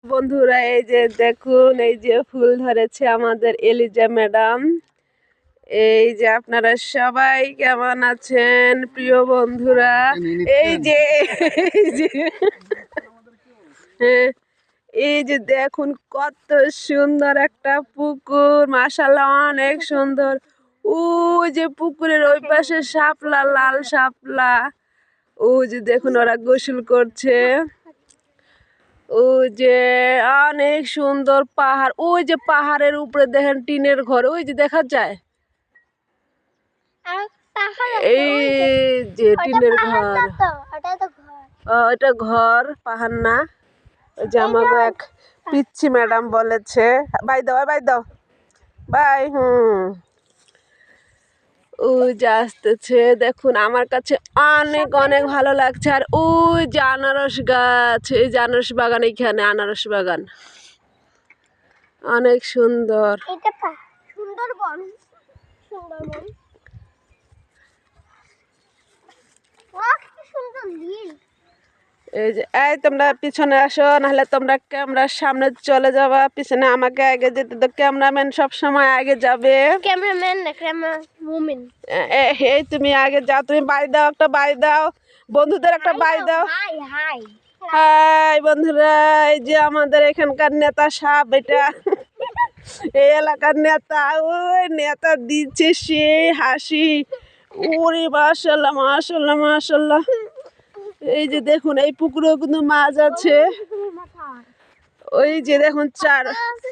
বন্ধুরা এই যে দেখুন, এই যে ফুল ধরেছে আমাদের এলিজা ম্যাডাম। এই যে আপনারা সবাই কেমন আছেন প্রিয় বন্ধুরা? এই যে এই যে হ্যাঁ, এই যে দেখুন কত সুন্দর একটা পুকুর, মাশাআল্লাহ অনেক সুন্দর। ওই যে পুকুরের ওই পাশে শাপলা, লাল শাপলা। ওই যে দেখুন ওরা গোসল করছে। ওই যে অনেক সুন্দর পাহাড়, ওই যে পাহাড়ের উপরে দেখেন টিনের ঘর, ওই যে দেখা যায়। এই যে টিনের ঘর, ওটা ঘর, পাহাড় না। ওই যে আমাকে এক পিচ্ছি ম্যাডাম বলেছে বাই দাও, বাই দাও, বাই। ওই যে আসতেছে দেখুন, আমার কাছে অনেক অনেক ভালো লাগছে। আর ওই যে আনারস গাছ, এই যে আনারস বাগান, এইখানে আনারস বাগান অনেক সুন্দর। সুন্দরবন, সুন্দরবন। এই যে এই তোমরা পিছনে আসো, নাহলে তোমরা ক্যামেরার সামনে চলে যাবা। পিছনে আমাকে আগে যেতে, তো ক্যামেরাম্যান সব সময় আগে যাবে। ক্যামেরাম্যান না, ক্যামেরাম্যান। এই তুমি আগে যাও, তুমি বাই দাও, একটা বাই দাও, বন্ধুদের একটা বাই দাও। হাই হাই হাই বন্ধুরা, এই যে আমাদের এখানকার নেতা সাহেব, এটা এই এলাকার নেতা। ওই নেতা দিচ্ছে সেই হাসি, ওরে মাশাআল্লাহ মাশাআল্লাহ মাশাআল্লাহ। এই যে দেখুন, এই পুকুরেও কিন্তু মাছ আছে। ওই যে দেখুন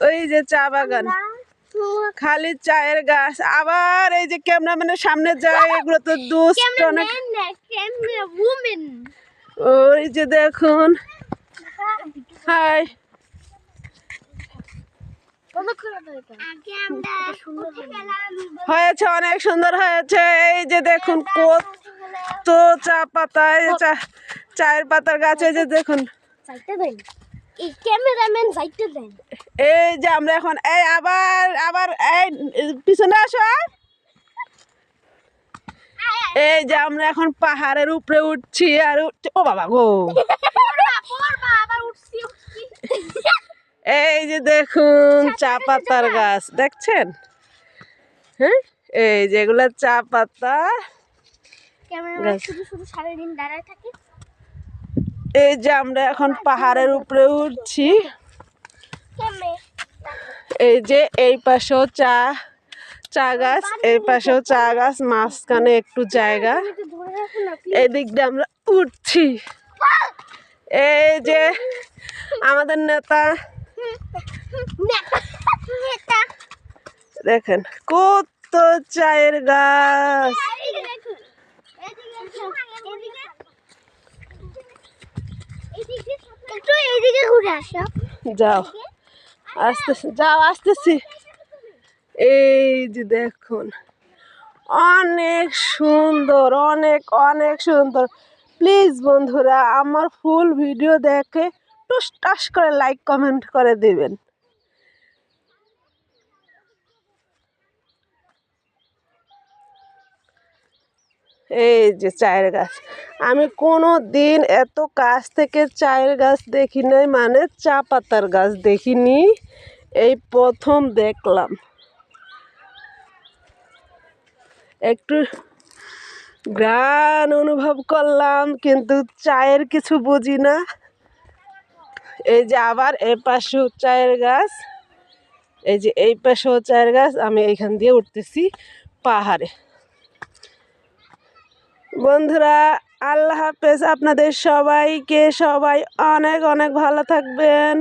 ওই যে চা বাগান, খালি চায়ের গাছ। আবার এই যে ক্যামেরাম্যানের সামনে যায়, এগুলো তো দুষ্ট অনেক। ওই যে দেখুন, হাই হয়েছে, অনেক সুন্দর হয়েছে। এই যে দেখুন কত চা পাতা, চায়ের পাতার গাছ। এই যে দেখুন, এই যে আমরা এখন এই আবার আবার এই পিছনে আসো। এই যে আমরা এখন পাহাড়ের উপরে উঠছি, আর ও বাবা গো, এই যে দেখুন চা পাতার গাছ দেখছেন? হ্যাঁ, এই যেগুলো চা পাতা গাছ। এই যে আমরা এখন পাহাড়ের উপরে উঠছি। এই যে এই পাশেও চা গাছ, এই পাশেও চা গাছ, মাঝখানে একটু জায়গা। এই দিক দিয়ে আমরা উঠছি। এই যে আমাদের নেতা, দেখেন কত চায়ের গাছ। যাও আসতেছি, যাও আসতেছি। এই যে দেখুন অনেক সুন্দর, অনেক অনেক সুন্দর। প্লিজ বন্ধুরা, আমার ফুল ভিডিও দেখে টুস টাস করে লাইক কমেন্ট করে দিবেন। এই যে চায়ের গাছ, আমি কোনো দিন এত কাছ থেকে চায়ের গাছ দেখি নাই, মানে চা পাতার গাছ দেখিনি, এই প্রথম দেখলাম। একটু ঘ্রাণ অনুভব করলাম, কিন্তু চায়ের কিছু বুঝি না। এই যে আবার এই পাশেও চায়ের গাছ, এই যে এই পাশেও চায়ের গাছ। আমি এইখান দিয়ে উঠতেছি পাহাড়ে। বন্ধুরা আল্লাহ হাফেজ, আপনাদের সবাইকে, সবাই অনেক অনেক ভালো থাকবেন।